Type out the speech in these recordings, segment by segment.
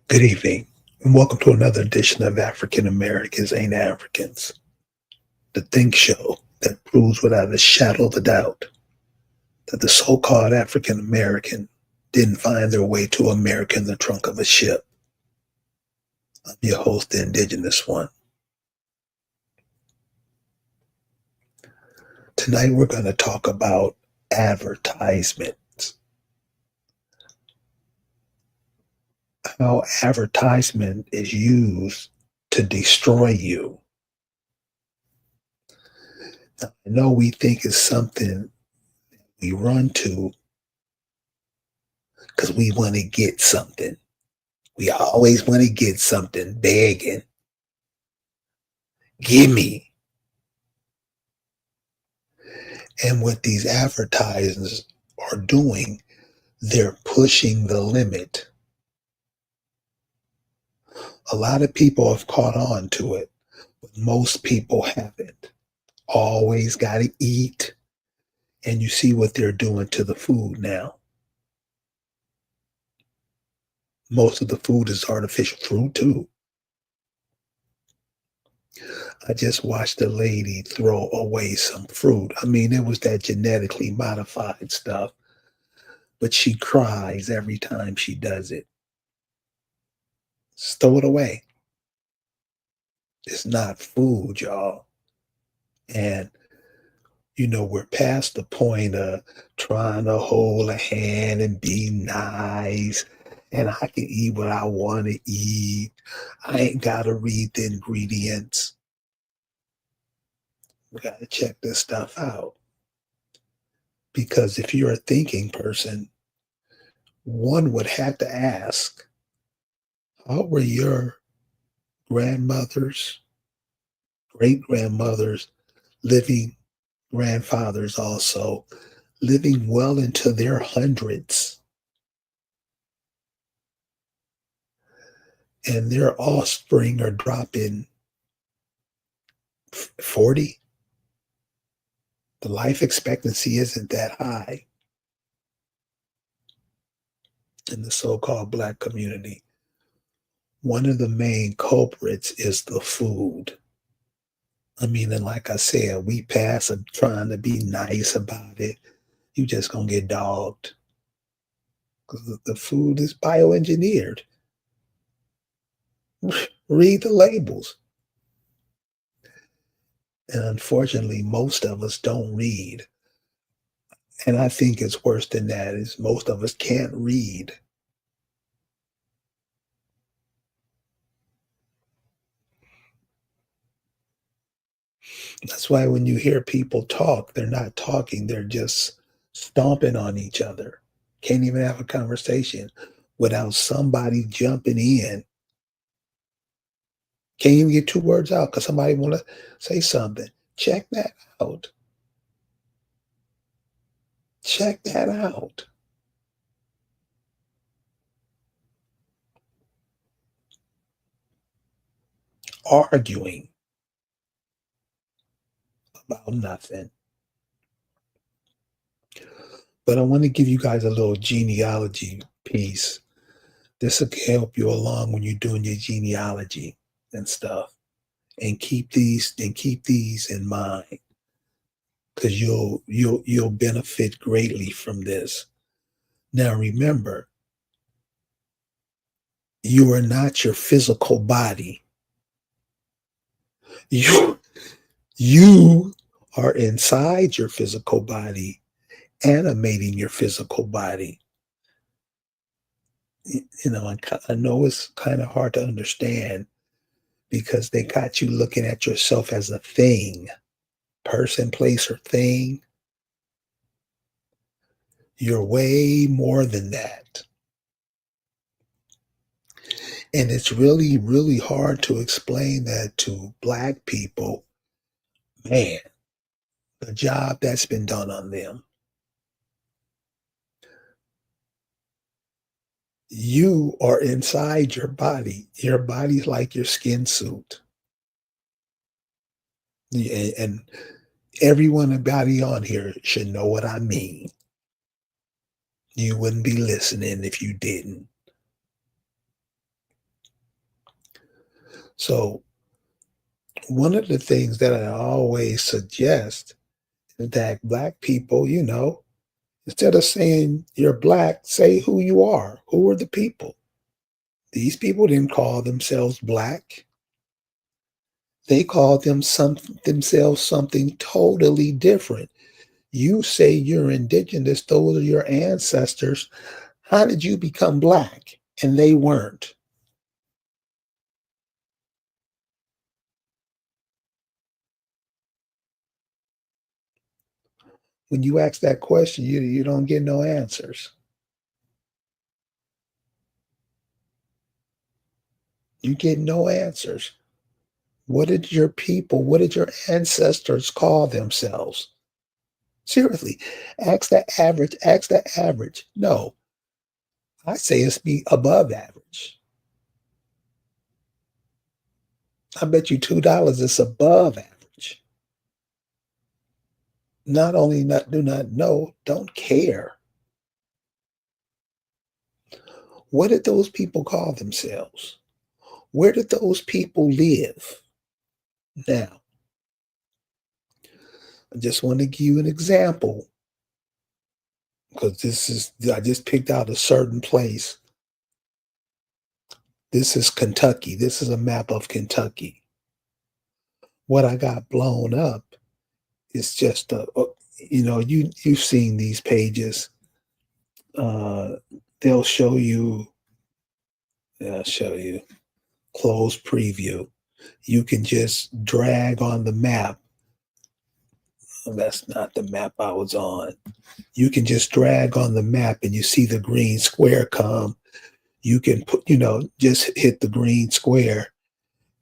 Good evening, and welcome to another edition of African Americans Ain't Africans, the think show that proves without a shadow of a doubt that the so called African American didn't find their way to America in the trunk of a ship. I'm your host, the Indigenous One. Tonight we're going to talk about advertisements, how advertisement is used to destroy you. Now, I know we think it's something we run to because we want to get something. We always want to get something, begging, gimme. And what these advertisers are doing, they're pushing the limit. A lot of people have caught on to it, but most people haven't. Always got to eat. And you see what they're doing to the food now. Most of the food is artificial fruit, too. I just watched a lady throw away some fruit. I mean, it was that genetically modified stuff, but she cries every time she does it. Just throw it away. It's not food, y'all. And, we're past the point of trying to hold a hand and be nice. And I can eat what I want to eat. I ain't got to read the ingredients. We got to check this stuff out. Because if you're a thinking person, one would have to ask, how were your grandmothers, great grandmothers, living grandfathers also, living well into their hundreds? And their offspring are dropping 40. The life expectancy isn't that high in the so called Black community. One of the main culprits is the food. I mean, and like I said, we pass of trying to be nice about it. You just gonna get dogged because the food is bioengineered. Read the labels. And unfortunately, most of us don't read. And I think it's worse than that is most of us can't read. That's why when you hear people talk, they're not talking, they're just stomping on each other. Can't even have a conversation without somebody jumping in. Can't even get two words out because somebody want to say something. Check that out. Check that out. Arguing about nothing. But I want to give you guys a little genealogy piece. This will help you along when you're doing your genealogy and stuff. And keep these in mind because you'll benefit greatly from this. Now remember, you are not your physical body. You you are inside your physical body, animating your physical body. I know it's kind of hard to understand because they got you looking at yourself as a thing, person, place, or thing. You're way more than that. And it's really, really hard to explain that to Black people. Man, the job that's been done on them. You are inside your body. Your body's like your skin suit. And everybody on here should know what I mean. You wouldn't be listening if you didn't. So one of the things that I always suggest is that Black people, instead of saying you're Black, say who you are. Who are the people? These people didn't call themselves Black. They called themselves something totally different. You say you're indigenous, those are your ancestors. How did you become Black? And they weren't. When you ask that question, you don't get no answers. You get no answers. What did your ancestors call themselves? Seriously, ask the average. No, I say it's be above average. I bet you $2 is above average. Not only not do not know, don't care. What did those people call themselves? Where did those people live? Now, I just want to give you an example because I just picked out a certain place. This is Kentucky. This is a map of Kentucky. What I got blown up is just you've seen these pages. Uh, they'll show you. I'll show you close preview. You can just drag on the map. That's not the map I was on. You can just drag on the map and you see the green square come. You can just hit the green square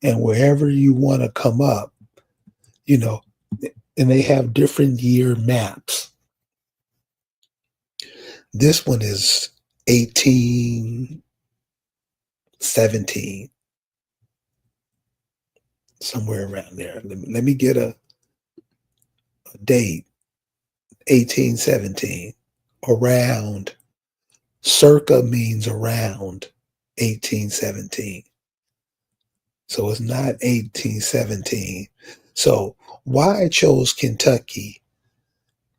and wherever you want to come up, you know, and they have different year maps. This one is 1817, somewhere around there. Let me get a date. 1817, around. Circa means around 1817. So it's not 1817. So why I chose Kentucky,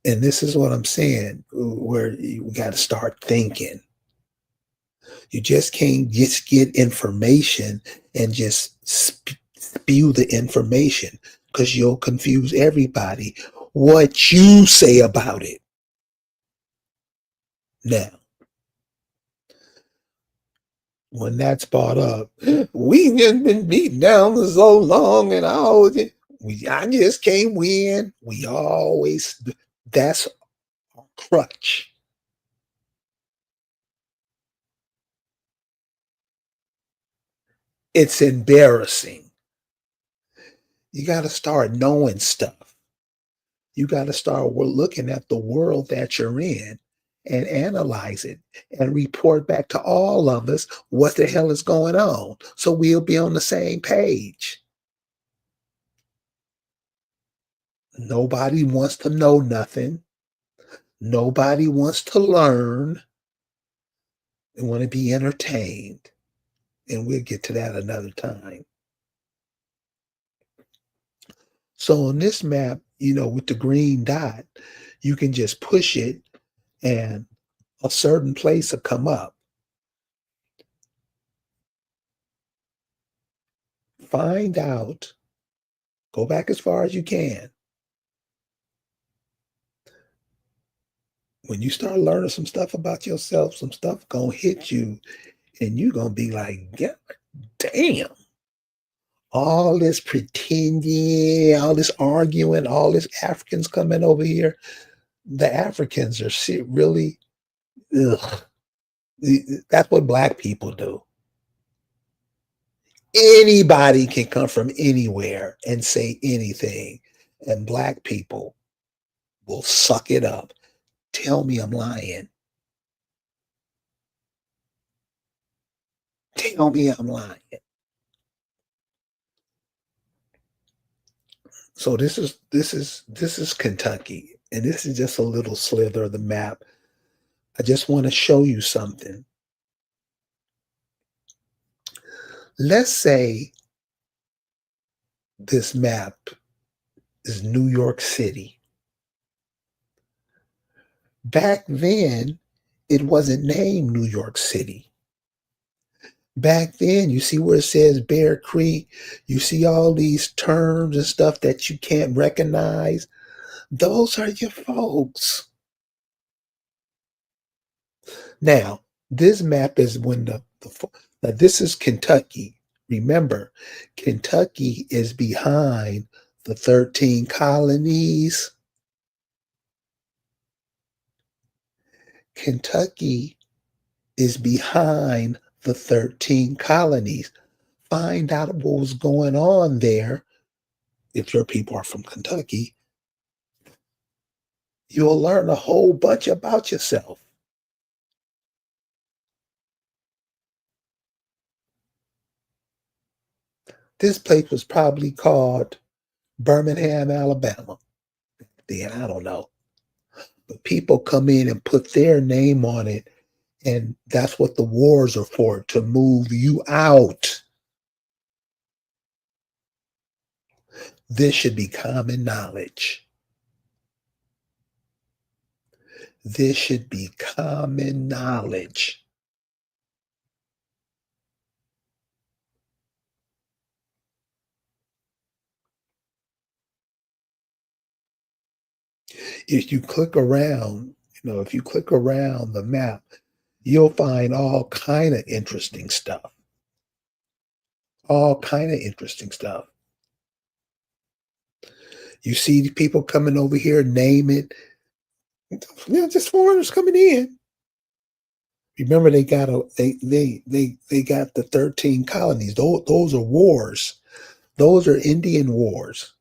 and this is what I'm saying, where you got to start thinking. You just can't just get information and just spew the information because you'll confuse everybody. What you say about it. Now, when that's brought up, we just been beaten down for so long, and I just can't win. That's a crutch. It's embarrassing. You got to start knowing stuff. You got to start looking at the world that you're in and analyze it and report back to all of us what the hell is going on so we'll be on the same page. Nobody wants to know nothing. Nobody wants to learn. They want to be entertained. And we'll get to that another time. So on this map, with the green dot, you can just push it and a certain place will come up. Find out, go back as far as you can. When you start learning some stuff about yourself, some stuff gonna hit you, and you're gonna be like, yeah, damn. All this pretending, all this arguing, all this Africans coming over here. The Africans are really, ugh. That's what Black people do. Anybody can come from anywhere and say anything, and Black people will suck it up. Tell me I'm lying. Tell me I'm lying. So this is Kentucky, and this is just a little slither of the map. I just want to show you something. Let's say This map is New York City. Back then, it wasn't named New York City. Back then, you see where it says Bear Creek, you see all these terms and stuff that you can't recognize. Those are your folks. Now, this map is when now this is Kentucky. Remember, Kentucky is behind the 13 colonies. Kentucky is behind the 13 colonies. Find out what was going on there. If your people are from Kentucky, you'll learn a whole bunch about yourself. This place was probably called Birmingham, Alabama. Then I don't know. But people come in and put their name on it, and that's what the wars are for, to move you out. This should be common knowledge. This should be common knowledge. If you click around, if you click around the map, you'll find all kind of interesting stuff. All kind of interesting stuff. You see people coming over here, name it. Yeah, just foreigners coming in. Remember, they got the 13 colonies. Those are wars. Those are Indian wars.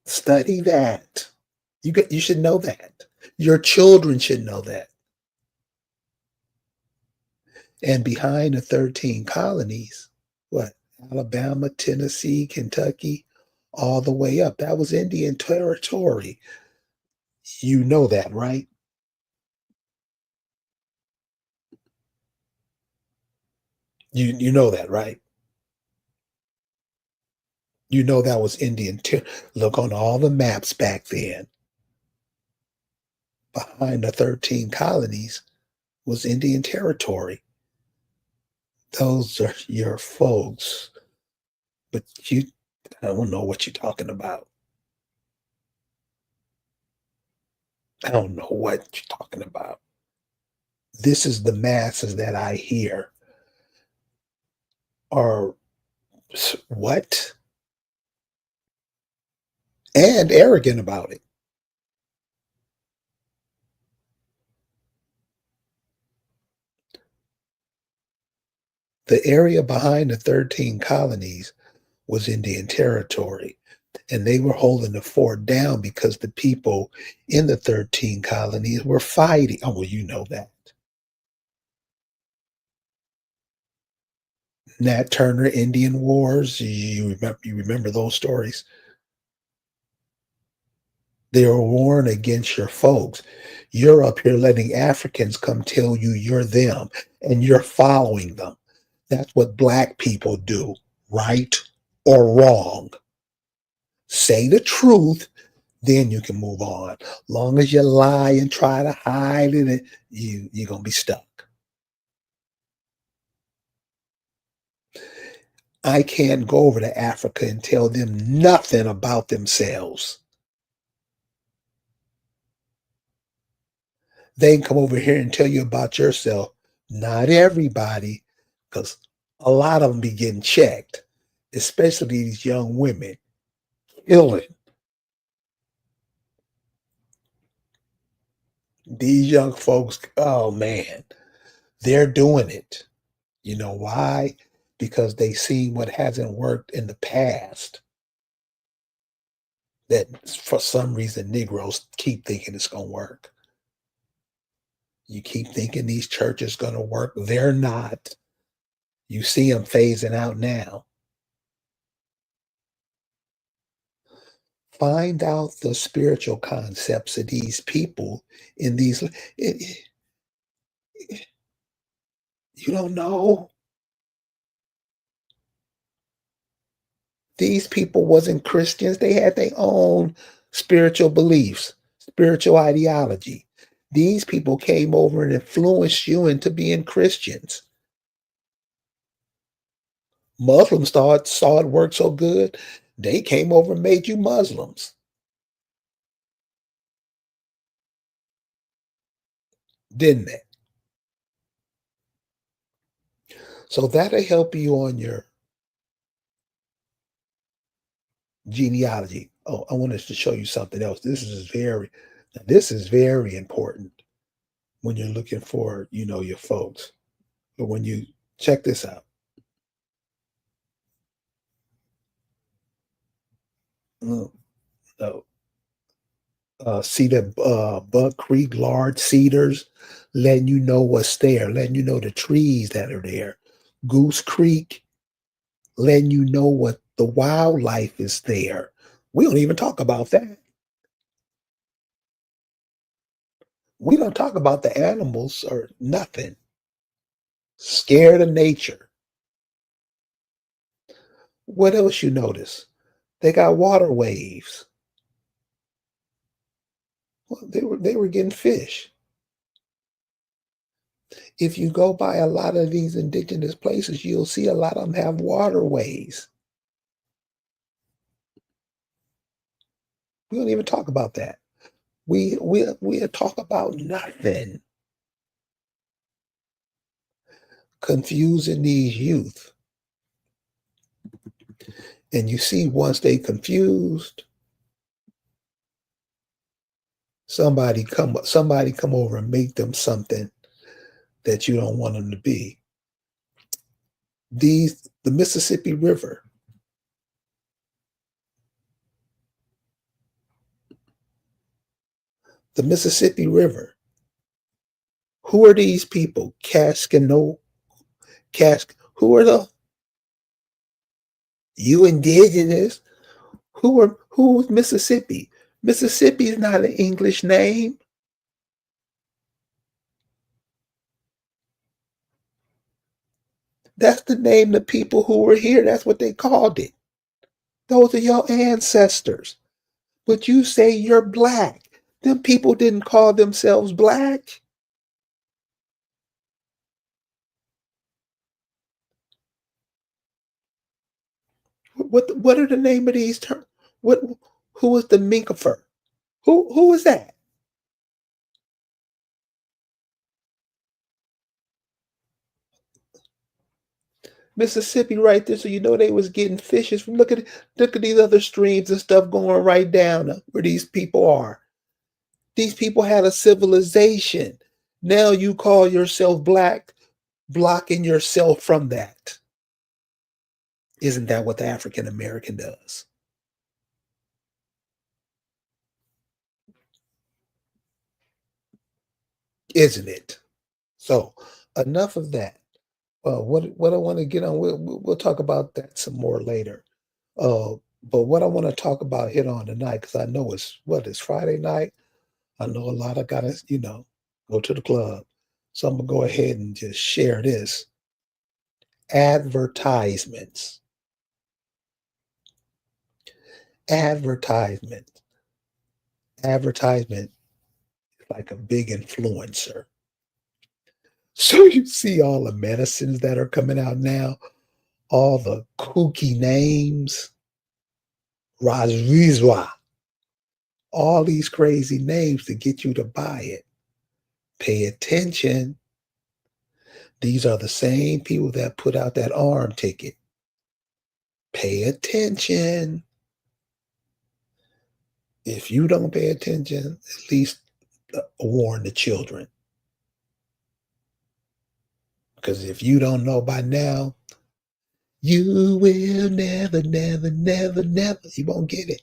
Study that. You should know that. Your children should know that. And behind the 13 colonies, what? Alabama, Tennessee, Kentucky, all the way up. That was Indian territory. You know that, right? You know that, right? You know that was Indian. Look on all the maps back then. Behind the 13 colonies was Indian territory. Those are your folks. But I don't know what you're talking about. I don't know what you're talking about. This is the masses that I hear are what? And arrogant about it. The area behind the 13 colonies was Indian territory, and they were holding the fort down because the people in the 13 colonies were fighting. Oh, well, you know that. Nat Turner Indian Wars. You remember those stories? They were warring against your folks. You're up here letting Africans come tell you you're them, and you're following them. That's what black people do, right or wrong. Say the truth, then you can move on. Long as you lie and try to hide it, you're gonna be stuck. I can't go over to Africa and tell them nothing about themselves. They can come over here and tell you about yourself. Not everybody, because a lot of them be getting checked, especially these young women. Killing these young folks. Oh man, they're doing it. You know why? Because they see what hasn't worked in the past. That for some reason Negroes keep thinking it's going to work. You keep thinking these churches going to work. They're not. You see them phasing out now. Find out the spiritual concepts of these people in these. It, you don't know. These people wasn't Christians. They had their own spiritual beliefs, spiritual ideology. These people came over and influenced you into being Christians. Muslims saw it work so good, they came over and made you Muslims, didn't they? So that'll help you on your genealogy. Oh, I wanted to show you something else. This is very important when you're looking for, your folks. But when you check this out, mm, no, see the Buck Creek large cedars, letting you know what's there, letting you know the trees that are there. Goose Creek, letting you know what the wildlife is there. We don't even talk about that. We don't talk about the animals or nothing. Scared of nature. What else you notice? They got water waves. Well, they were getting fish. If you go by a lot of these indigenous places, you'll see a lot of them have waterways. We don't even talk about that. We talk about nothing. Confusing these youth. And you see, once they confused, somebody come over and make them something that you don't want them to be. The Mississippi River. The Mississippi River. Who are these people? Cascano Cask who are the you indigenous? Who's Mississippi? Mississippi is not an English name. That's the name of the people who were here. That's what they called it. Those are your ancestors. But you say you're black. Them people didn't call themselves black. What are the name of these terms? What who was the Minkifer? Who was that? Mississippi right there, so you know they was getting fishes from look at these other streams and stuff going right down where these people are. These people had a civilization. Now you call yourself black, blocking yourself from that. Isn't that what the African American does? Isn't it? So enough of that. What I want to get on, we'll talk about that some more later. Uh, but what I want to talk about hit on tonight, because I know it's Friday night. I know a lot of gotta, go to the club. So I'm gonna go ahead and just share this. Advertisements. Advertisement. Advertisement is like a big influencer. So you see all the medicines that are coming out now, all the kooky names, Rajrizwa, all these crazy names to get you to buy it. Pay attention. These are the same people that put out that arm ticket. Pay attention. If you don't pay attention, at least warn the children. Because if you don't know by now, you will never, never, never, never, you won't get it.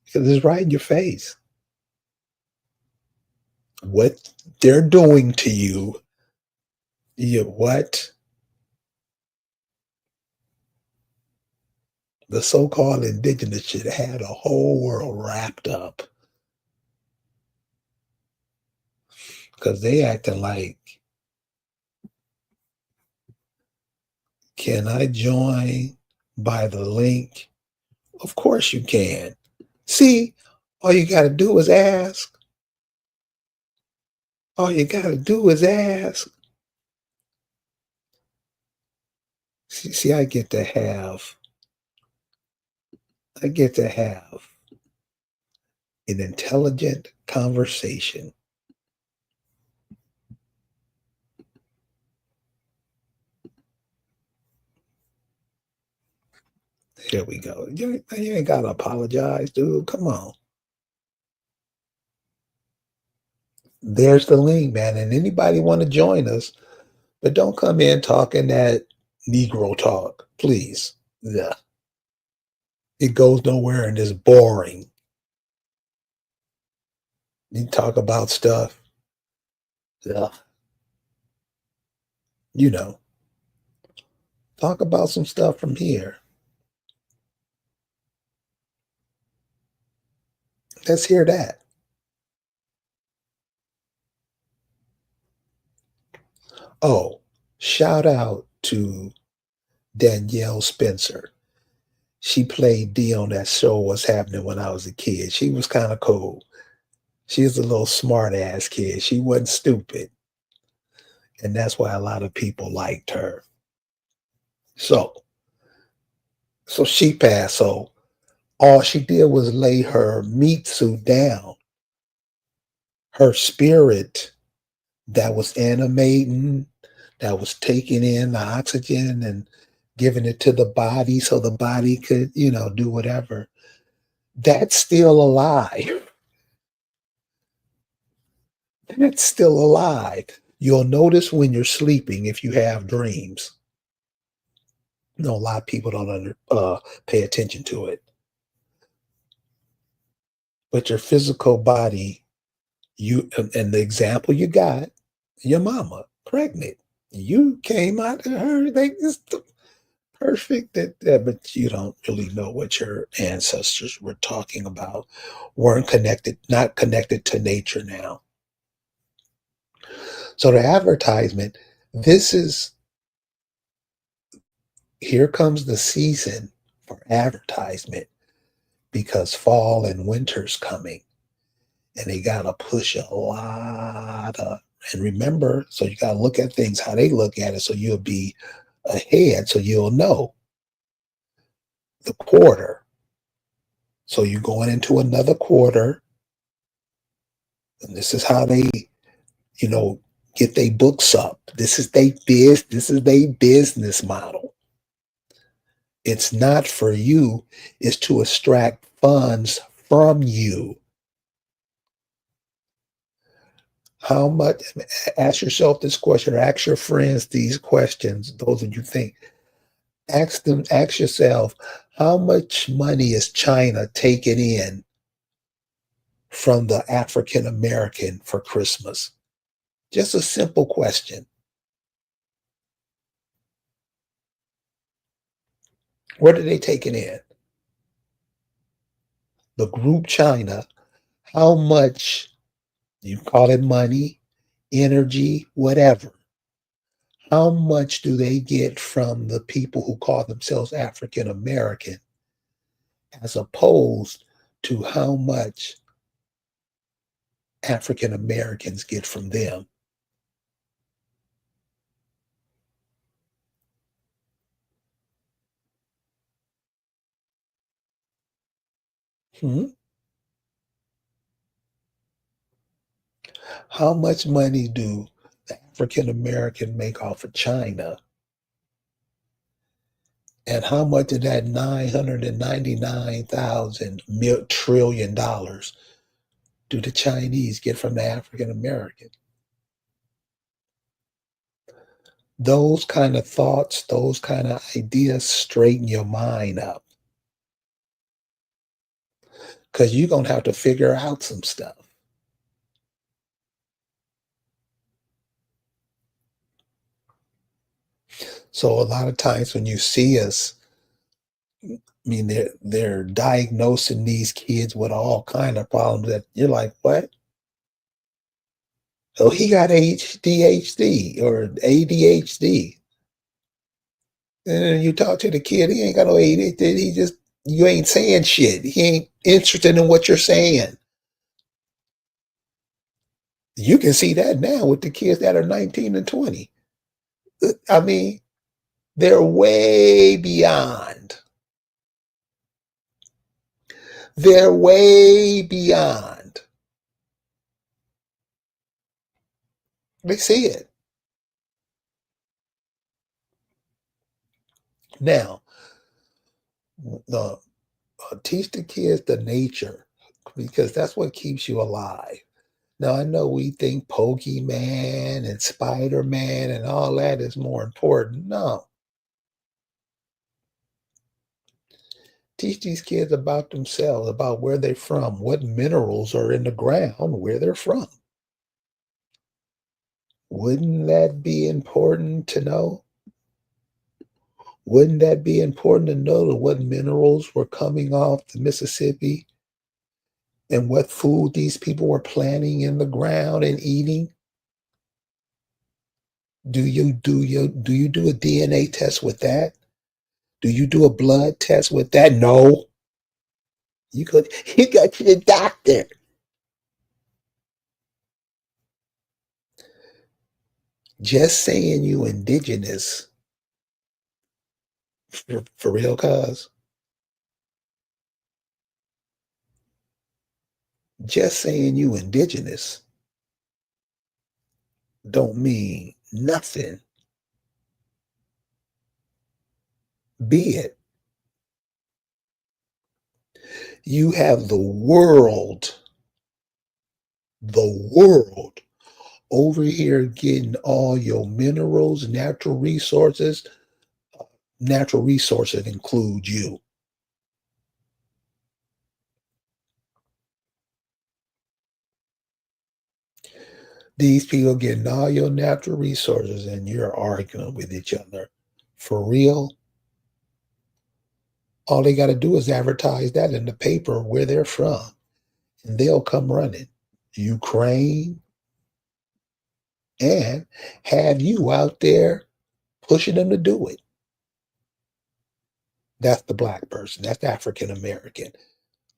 Because it's right in your face. What they're doing to you, what the so-called indigenous should have had a whole world wrapped up. Because they acting like, can I join by the link? Of course you can. See, all you got to do is ask. All you got to do is ask. See, I get to have an intelligent conversation. Here we go. You ain't got to apologize, dude. Come on. There's the link, man. And anybody want to join us, but don't come in talking that Negro talk, please. Yeah. It goes nowhere and it's boring. You talk about stuff. Yeah. You know, talk about some stuff from here. Let's hear that. Oh, shout out to Danielle Spencer. She played Dee on that show What's Happening when I was a kid. She was kind of cool. She was a little smart ass kid. She wasn't stupid. And that's why a lot of people liked her. So, so she passed. So all she did was lay her meat suit down. Her spirit that was animating, that was taking in the oxygen and giving it to the body so the body could, do whatever. That's still alive. That's still alive. You'll notice when you're sleeping if you have dreams. A lot of people don't pay attention to it. But your physical body, and the example you got, your mama pregnant. You came out to her like it's perfect. But you don't really know what your ancestors were talking about. Weren't connected, not connected to nature now. So the advertisement, this is here comes the season for advertisement because fall and winter's coming and they got to push a lot of, and remember, so you got to look at things how they look at it so you'll be ahead so you'll know the quarter. So you're going into another quarter and this is how they, you know, get their books up. This is their business model. It's not for you, it's to extract funds from you. How much, ask yourself this question, or ask your friends these questions, those that you think. Ask yourself, how much money is China taking in from the African American for Christmas? Just a simple question. What are they taking in? The group China, how much, you call it money, energy, whatever. How much do they get from the people who call themselves African American as opposed to how much African Americans get from them? Hmm? How much money do the African American make off of China? And how much of that 999,000 trillion dollars do the Chinese get from the African American? Those kind of thoughts, those kind of ideas straighten your mind up because you're going to have to figure out some stuff. So a lot of times when you see us, I mean, they're diagnosing these kids with all kind of problems that you're like, what? Oh, he got ADHD or ADHD. And then you talk to the kid, he ain't got no ADHD. He just, you ain't saying shit. He ain't interested in what you're saying. You can see that now with the kids that are 19 and 20. I mean, they're way beyond. They're way beyond. They see it. Now, the teach the kids the nature because that's what keeps you alive. Now, I know we think Pokemon and Spider Man and all that is more important. No, teach these kids about themselves, about where they're from, what minerals are in the ground, where they're from. Wouldn't that be important to know? Wouldn't that be important to know what minerals were coming off the Mississippi and what food these people were planting in the ground and eating? Do you do a DNA test with that? Do you do a blood test with that? No. You go to the doctor. Just saying you indigenous for real, cuz just saying you indigenous don't mean nothing. Be it. You have the world over here getting all your minerals, natural resources. Natural resources include you. These people getting all your natural resources and you're arguing with each other. For real, all they got to do is advertise that in the paper where they're from, and they'll come running. Ukraine, and have you out there pushing them to do it. That's the black person. That's the African American.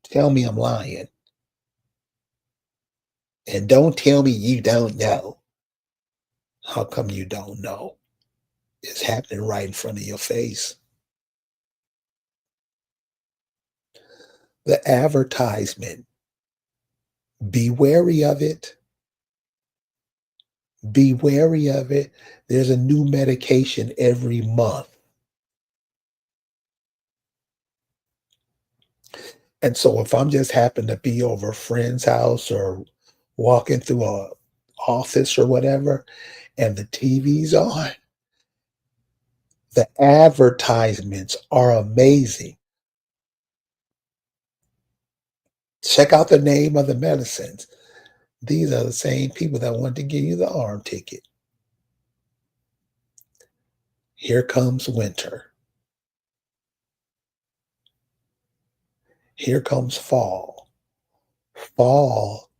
Tell me I'm lying. And don't tell me you don't know. How come you don't know? It's happening right in front of your face. The advertisement, be wary of it. Be wary of it. There's a new medication every month. And so if I'm just happen to be over a friend's house or walking through a office or whatever, and the TV's on, the advertisements are amazing. Check out the name of the medicines. These are the same people that want to give you the arm ticket. Here comes winter. Here comes fall. Fall,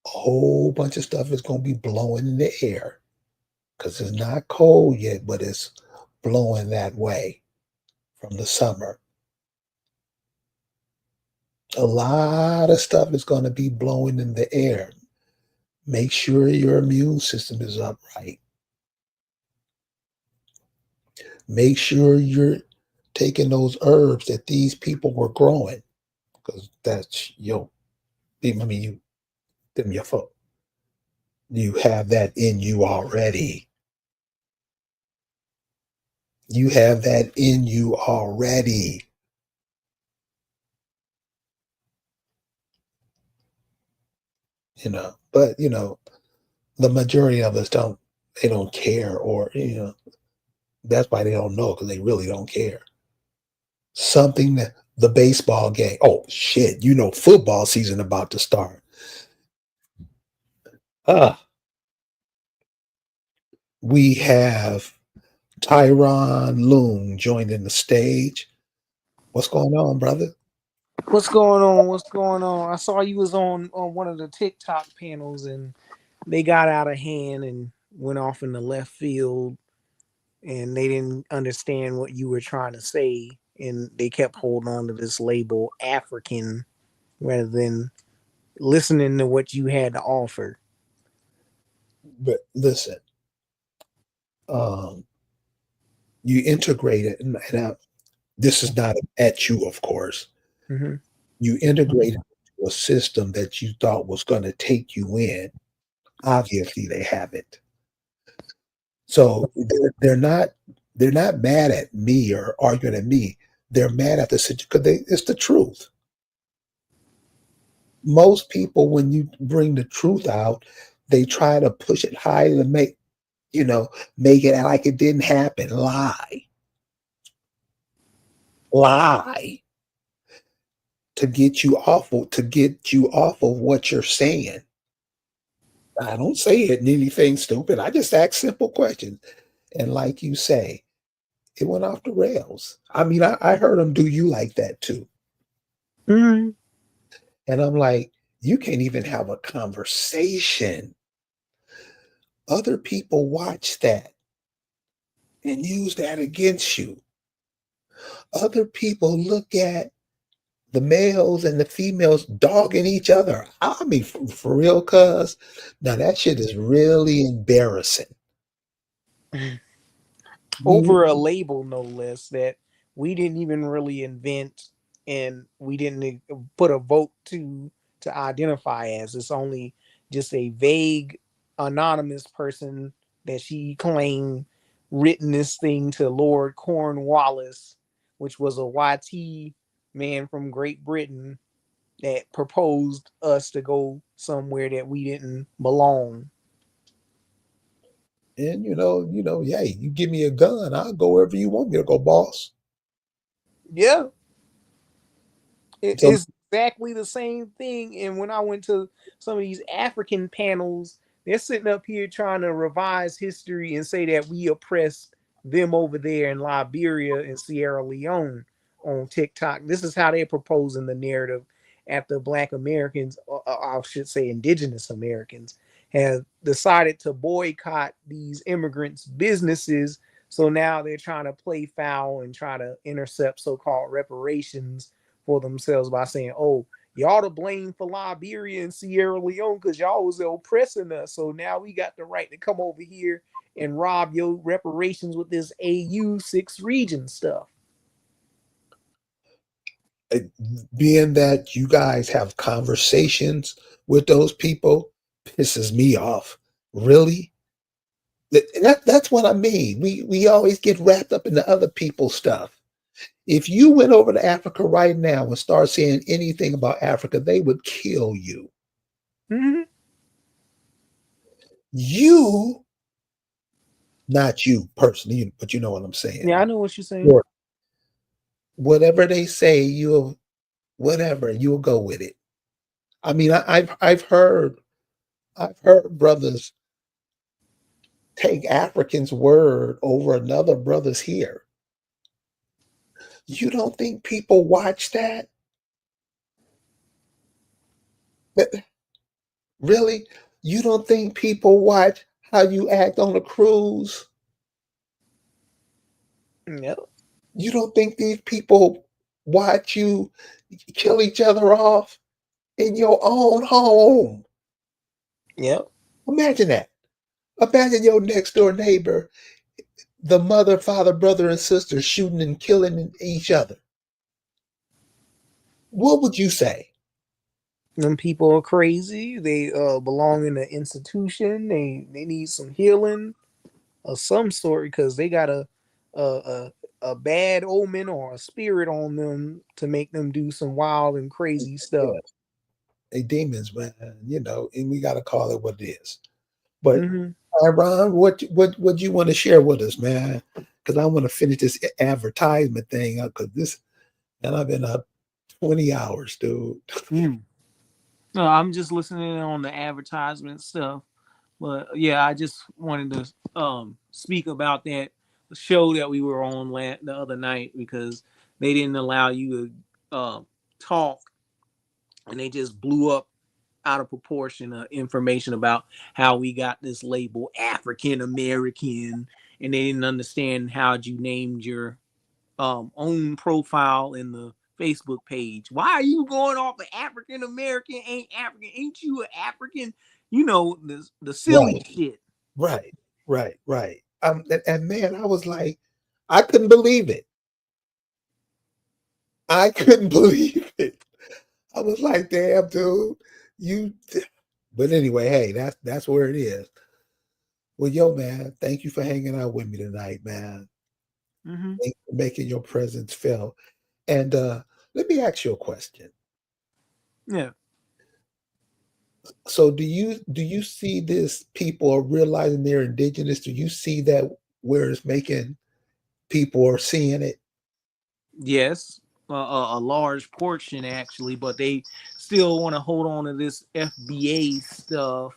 a whole bunch of stuff is going to be blowing in the air because it's not cold yet, but it's blowing that way from the summer. A lot of stuff is going to be blowing in the air. Make sure your immune system is upright. Make sure you're taking those herbs that these people were growing because that's your, I mean, you, them your folk. You have that in you already. You have that in you already. But the majority of us don't, they don't care, or that's why they don't know, because they really don't care. Something that the baseball game, oh shit, football season about to start. uh we have Tyron Loon joining the stage. What's going on, brother? What's going on? What's going on? I saw you was on one of the TikTok panels and they got out of hand and went off in the left field. and they didn't understand what you were trying to say, and they kept holding on to this label African rather than listening to what you had to offer. But listen, um, you integrate it, and this is not at you, of course. Mm-hmm. You integrate it into a system that you thought was going to take you in. Obviously, they haven't. So they're not mad at me or arguing at me. They're mad at the situation because it's the truth. Most people, when you bring the truth out, they try to push it higher to you know, make it like it didn't happen. Lie to get you off of what you're saying. I don't say it anything stupid. I just ask simple questions. And like you say, it went off the rails. I mean, I heard them do you like that too. Mm-hmm. And I'm like, you can't even have a conversation. Other people watch that and use that against you. Other people look at the males and the females dogging each other. I mean, for real, cuz now that shit is really embarrassing. You, Over a label, no less, that we didn't even really invent, and we didn't put a vote to identify as. It's only just a vague anonymous person that she claimed written this thing to Lord Cornwallis, which was a YT man from Great Britain that proposed us to go somewhere that we didn't belong. and yeah, you give me a gun, I'll go wherever you want me to go, boss. Yeah, So it's exactly the same thing. And when I went to some of these African panels, they're sitting up here trying to revise history and say that we oppressed them over there in Liberia and Sierra Leone on TikTok. This is how they're proposing the narrative after Black Americans, I should say Indigenous Americans, have decided to boycott these immigrants' businesses. So now they're trying to play foul and try to intercept so called reparations for themselves by saying, "Oh, y'all to blame for Liberia and Sierra Leone because y'all was oppressing us. So now we got the right to come over here and rob your reparations with this AU six region stuff." uh, being that you guys have conversations with those people pisses me off. Really? That's what I mean. We always get wrapped up in the other people's stuff. If you went over to Africa right now and start saying anything about Africa, they would kill you. Mm-hmm. You, not you personally, but you know what I'm saying. Yeah, I know what you're saying. Or whatever they say, you'll go with it. I mean, I've heard brothers take Africans' word over another brother's here. You don't think people watch that? But really? You don't think people watch how you act on a cruise? Yep. You don't think these people watch you kill each other off in your own home? Yep. Imagine that. Imagine your next door neighbor, the mother, father, brother, and sister shooting and killing each other. What would you say? Them people are crazy. They belong in an institution. They need some healing of some sort because they got a a bad omen or a spirit on them to make them do some wild and crazy stuff. Yeah, they demons, man. And we got to call it what it is. But Mm-hmm. Ron, what you want to share with us, man? Because I want to finish this advertisement thing up. Because and I've been up 20 hours, dude. Mm. No, I'm just listening on the advertisement stuff. But yeah, I just wanted to speak about that show that we were on the other night because they didn't allow you to talk, and they just blew up out of proportion information about how we got this label African American and they didn't understand how you named your own profile in the Facebook page. Why are you going off of African American? Ain't African? Ain't you an African? You know, the silly Right, shit. right, right. And man, I was like, I couldn't believe it. I couldn't believe it. I was like, damn, dude, you. But anyway, hey, that's where it is. Well, yo, man, thank you for hanging out with me tonight, man. Mm-hmm. Thanks for making your presence felt. And let me ask you a question. Yeah. So do you see this people are realizing they're indigenous? Do you see that where it's making people are seeing it? Yes, a large portion actually, but they still want to hold on to this FBA stuff.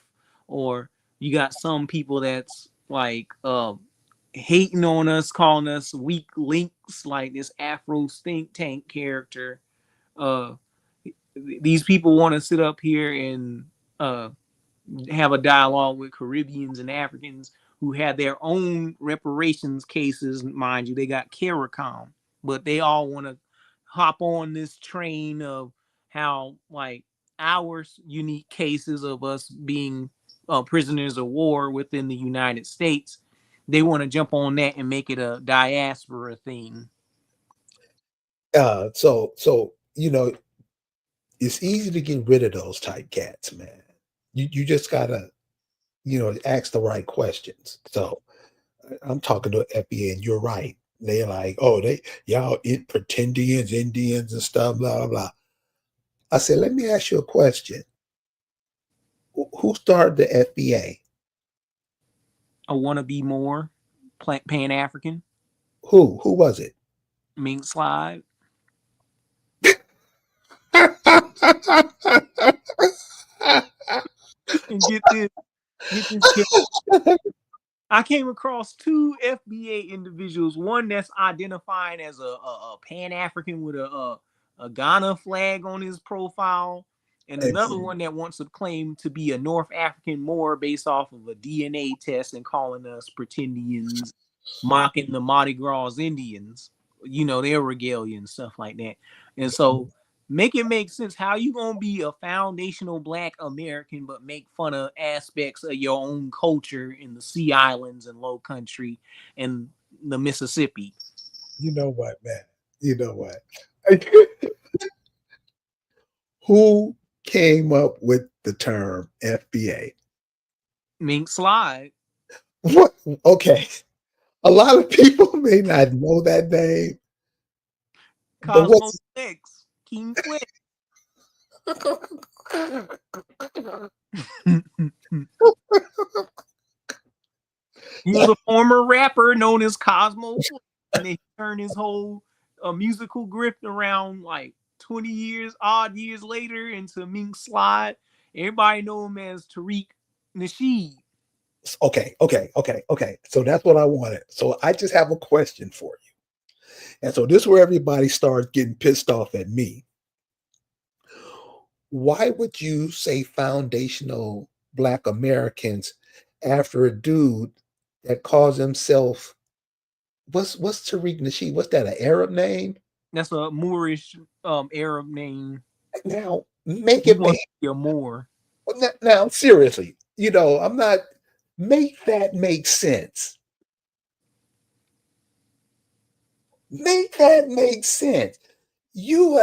Or you got some people that's like hating on us, calling us weak links, like this Afro think tank character. Uh, these people want to sit up here and uh, have a dialogue with Caribbeans and Africans who had their own reparations cases. Mind you, they got CARICOM, but they all want to hop on this train of how like our unique cases of us being prisoners of war within the United States. They want to jump on that and make it a diaspora thing. So it's easy to get rid of those type cats, man. You just gotta ask the right questions. So I'm talking to FBA, and you're right. They're like, oh, y'all pretendians, Indians, and stuff, blah blah blah. I said, let me ask you a question. Who started the FBA? I want to be more Pan African. Who was it? Mink slide and get this. I came across two FBA individuals. One that's identifying as a Pan African with a Ghana flag on his profile, and Hey, another one that wants to claim to be a North African Moor based off of a DNA test and calling us pretendians, mocking the Mardi Gras Indians, you know, their regalia and stuff like that. And so make it make sense. How you gonna be a foundational Black American but make fun of aspects of your own culture in the Sea Islands and Low Country and the Mississippi? you know what, man? You know what? Who came up with the term FBA? Mink slide, What? Okay, a lot of people may not know that name, but Cosmo what's Flex, King Flex. He was a former rapper known as Cosmo Flex, and then he turned his whole musical grift around like 20 years, odd years later into Mink Slide. Everybody know him as Tariq Nasheed. okay. So that's what I wanted. So I just have a question for you. And so this is where everybody starts getting pissed off at me. Why would you say foundational Black Americans after a dude that calls himself what's Tariq Nasheed? What's that? An Arab name? That's a Moorish Arab name. Now make He it wants make to be a Moor. now seriously. I'm not make that make sense. Make that make sense. You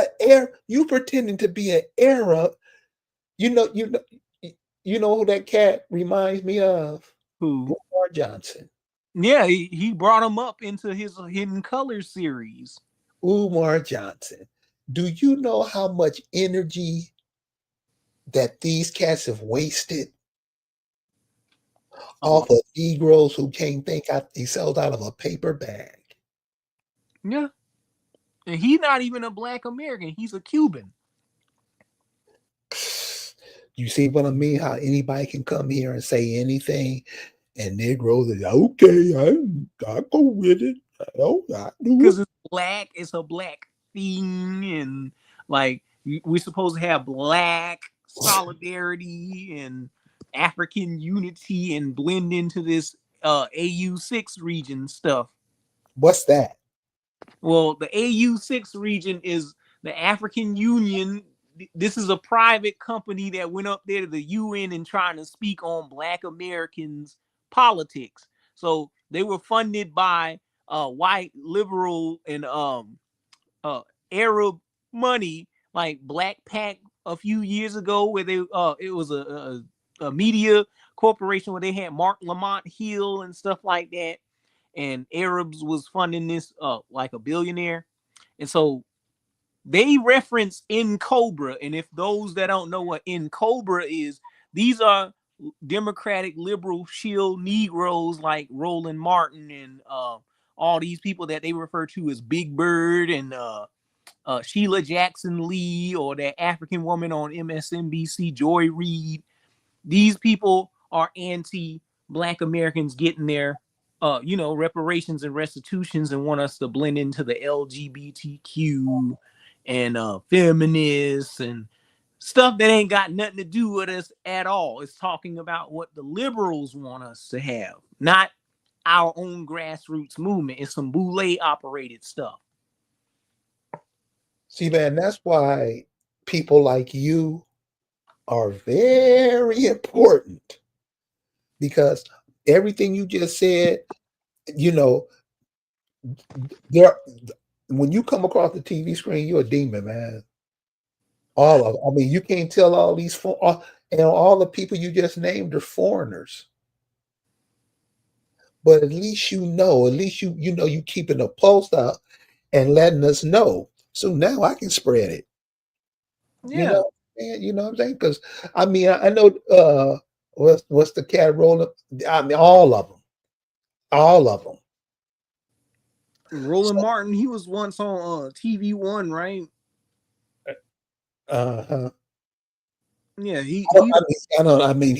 pretending to be an Arab. You know, you know, you know who that cat reminds me of? Who? Umar Johnson. Yeah, he brought him up into his Hidden Colors series. Umar Johnson. Do you know how much energy that these cats have wasted A off lot. of Negroes who can't think out themselves out of a paper bag? Yeah. And he's not even a Black American. He's a Cuban. You see what I mean? How anybody can come here and say anything, and Negroes are like, okay, I go with it. I do it. Because it's a black thing, and like we're supposed to have black solidarity and African unity and blend into this AU6 region stuff. What's that? Well, the AU6 region is the African Union. This is a private company that went up there to the UN and trying to speak on Black Americans' politics. So they were funded by white liberal and uh, Arab money, like Black Pack a few years ago, where they it was a media corporation where they had Mark Lamont Hill and stuff like that, and Arabs was funding this like a billionaire, and so they reference in Cobra. And if those that don't know what in Cobra is, these are Democratic liberal shield Negroes like Roland Martin and all these people that they refer to as Big Bird and Sheila Jackson Lee, or that African woman on MSNBC, Joy Reid. These people are anti-Black Americans getting their, reparations and restitutions, and want us to blend into the LGBTQ and feminists and stuff that ain't got nothing to do with us at all. It's talking about what the liberals want us to have, not our own grassroots movement. It's some boule operated stuff. See, man, that's why people like you are very important, because everything you just said, you know, there when you come across the TV screen, you're a demon, man. All of, I mean, you can't tell all these and all the people you just named are foreigners. But at least at least you keeping a pulse out and letting us know. So now I can spread it. You Yeah. know, and you know what I'm saying? Because I mean, I know what's the cat rolling? I mean, all of them. Roland So, Martin, he was once on TV1, right? uh-huh. Yeah, he I don't, he I mean, I don't. I mean,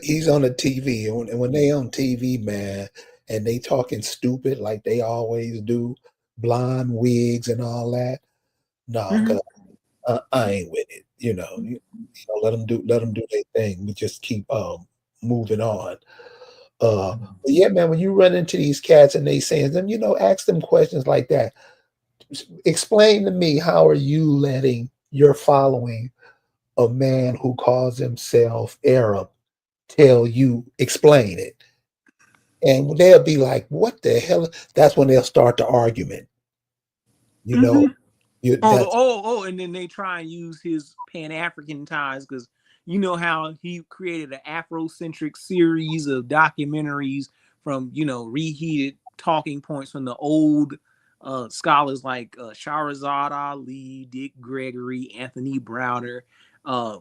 he's on the TV, and when they on TV, man, and they talking stupid like they always do, blonde wigs and all that. No, Mhm. cause I ain't with it. Let them do their thing. We just keep moving on. But yeah, man, when you run into these cats and they saying them, ask them questions like that. Explain to me, how are you letting your following a man who calls himself Arab tell you, explain it? And they'll be like, what the hell? That's when they'll start the argument. You know, Mhm. you Oh, that's and then they try and use his Pan African ties, because you know how he created an Afrocentric series of documentaries from reheated talking points from the old scholars like Shahrazad Ali, Dick Gregory, Anthony Browder, uh,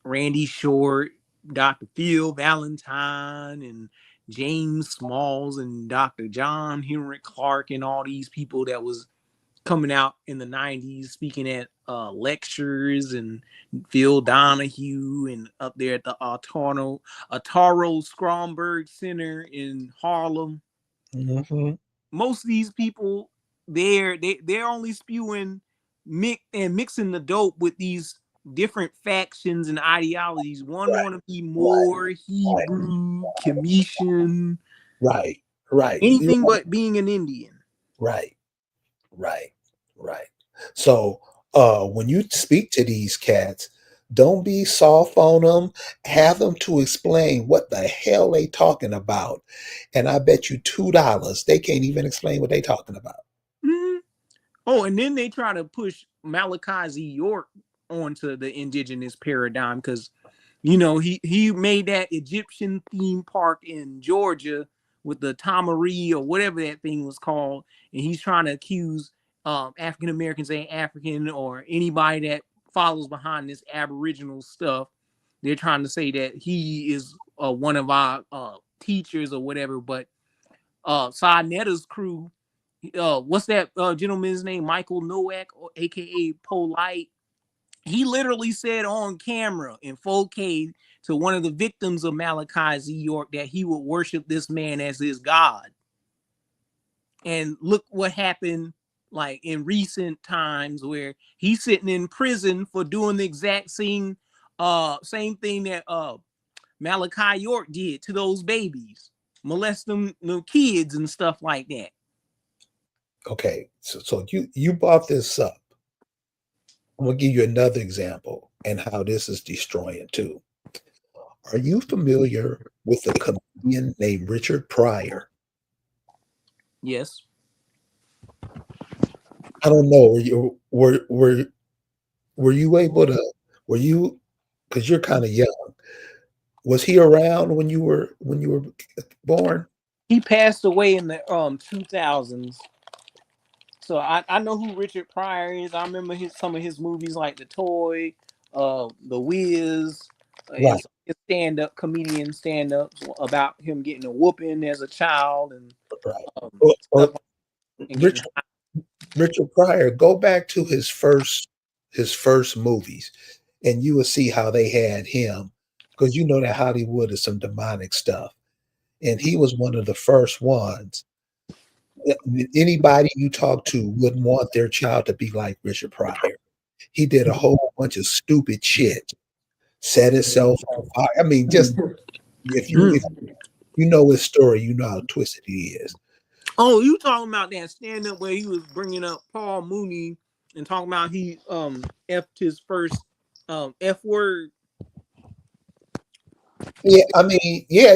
Randy Short, Dr. Phil Valentine, and James Smalls, and Dr. John Henrik Clark, and all these people that was coming out in the 90s speaking at lectures, and Phil Donahue, and up there at the Ataro Stromberg Center in Harlem. mhm, Most of these people, they're only spewing mixing the dope with these different factions and ideologies. One right, want to be right, more right, Hebrew, Commission, right, right. anything but being an Indian. Right, right, right. So, when you speak to these cats, don't be soft on them. Have them to explain what the hell they talking about. And I bet you $2 they can't even explain what they talking about. Mhm. Oh, and then they try to push Malachi Z. York onto the indigenous paradigm, because he made that Egyptian theme park in Georgia with the Tamari or whatever that thing was called, and he's trying to accuse African Americans ain't African, or anybody that follows behind this Aboriginal stuff. They're trying to say that he is one of our teachers or whatever, but Sa Netta's crew, what's that gentleman's name? Michael Nowak, or aka Polite. He literally said on camera in 4K to one of the victims of Malachi Z. York that he would worship this man as his God. And look what happened, like in recent times, where he's sitting in prison for doing the exact same thing that Malachi York did to those babies. molest them the kids and stuff like that. Okay, so you brought this up. I'm gonna give you another example and how this is destroying too. Are you familiar with a comedian named Richard Pryor? Yes. I don't know. Were you able to? Were you? Because you're kind of young. Was he around when you were born? He passed away in the 2000s. So I know who Richard Pryor is. I remember some of his movies like The Toy, The Wiz, and Right, some of his stand ups about him getting a whooping as a child and right. stuff Or like that, and getting Richard Richard Pryor. Go back to his first movies, and you will see how they had him. Because you know that Hollywood is some demonic stuff, and he was one of the first ones. Anybody you talk to wouldn't want their child to be like Richard Pryor. He did a whole bunch of stupid shit, set himself on fire. I mean, just if Mm. you know his story, you know how twisted he is. Oh, you talking about that stand up where he was bringing up Paul Mooney and talking about he effed his first F word. Yeah, I mean, yeah.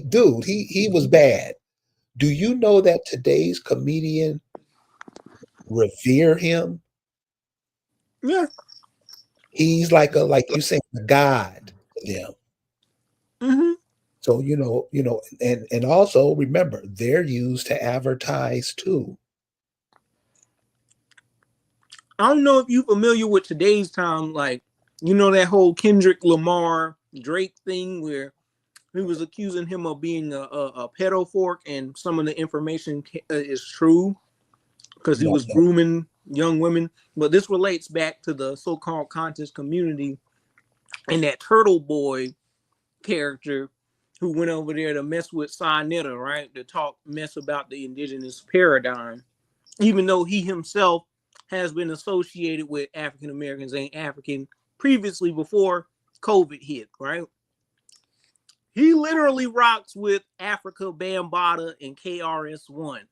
Dude, he was bad. Do you know that today's comedian revere him? Yeah. He's like you say, a god to them. Mm-hmm. So and also remember, they're used to advertise too. I don't know if you're familiar with today's time, like that whole Kendrick Lamar Drake thing where he was accusing him of being a pedo fork, and some of the information is true because he No, was grooming young women. But this relates back to the so-called conscious community and that Turtle Boy character who went over there to mess with Sinetta, right? To talk mess about the indigenous paradigm, even though he himself has been associated with African Americans and African previously before COVID hit, right? He literally rocks with Africa Bambaataa and KRS-One.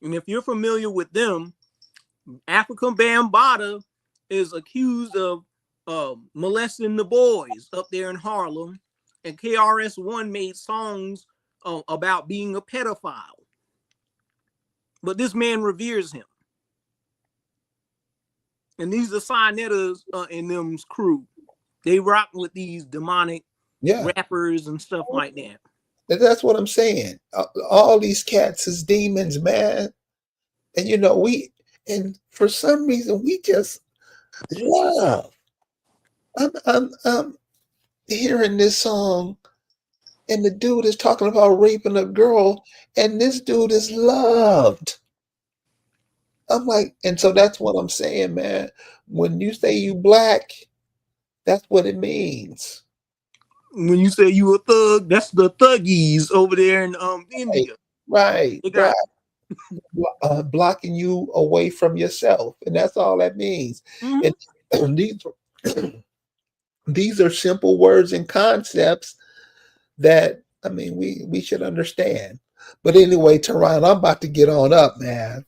And if you're familiar with them, Africa Bambaataa is accused of molesting the boys up there in Harlem, and KRS-One made songs about being a pedophile. But this man reveres him. And these are Sinettas in them's crew. They rock with these demonic yeah, rappers and stuff like that. that's what I'm saying. All these cats is demons, man. And and for some reason we just love. I'm hearing this song, and the dude is talking about raping a girl, and this dude is loved. I'm like, and so that's what I'm saying, man. When you say you black, that's what it means. When you say you a thug, that's the thuggies over there in Right, India. right, They right. got Blocking you away from yourself, and that's all that means. mm-hmm. And these these are simple words and concepts that I mean we should understand. But anyway, Teron, I'm about to get on up, man.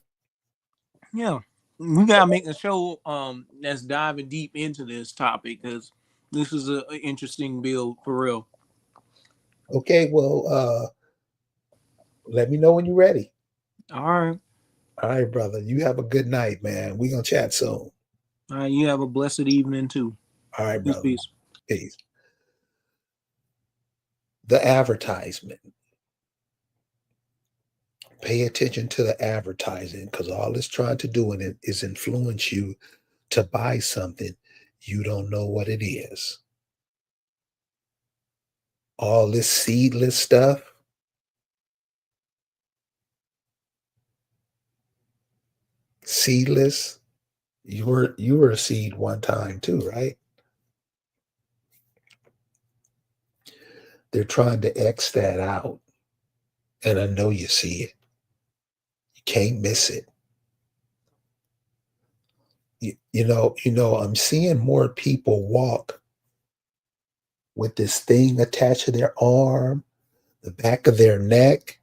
Yeah, we gotta make a show that's diving deep into this topic because this is an interesting build for real. Okay, well, let me know when you're ready. All right, All right, brother. You have a good night, man. We're gonna chat soon. all right. You have a blessed evening too. All right, Peace, brother. peace. Peace. The advertisement. Pay attention to the advertising because all it's trying to do in it is influence you to buy something you don't know what it is. All this seedless stuff, seedless. You were a seed one time too, right? They're trying to X that out, and I know you see it. You can't miss it. I'm seeing more people walk with this thing attached to their arm, the back of their neck.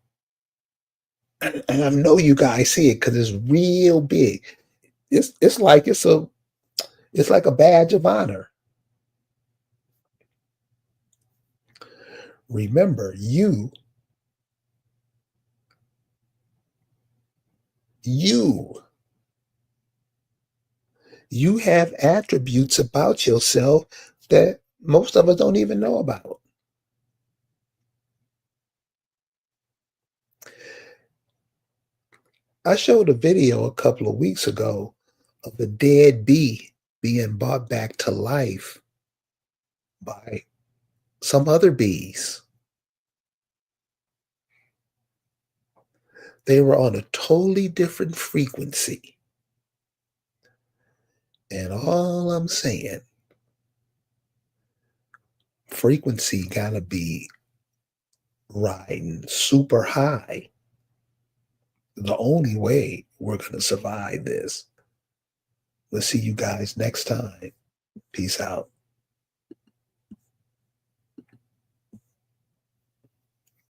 And I know you guys see it because it's real big. It's like a badge of honor. Remember, you you have attributes about yourself that most of us don't even know about. I showed a video a couple of weeks ago of a dead bee being brought back to life by some other bees. They were on a totally different frequency. And all I'm saying, frequency gotta be riding super high. The only way we're gonna survive this. We'll see you guys next time. Peace out.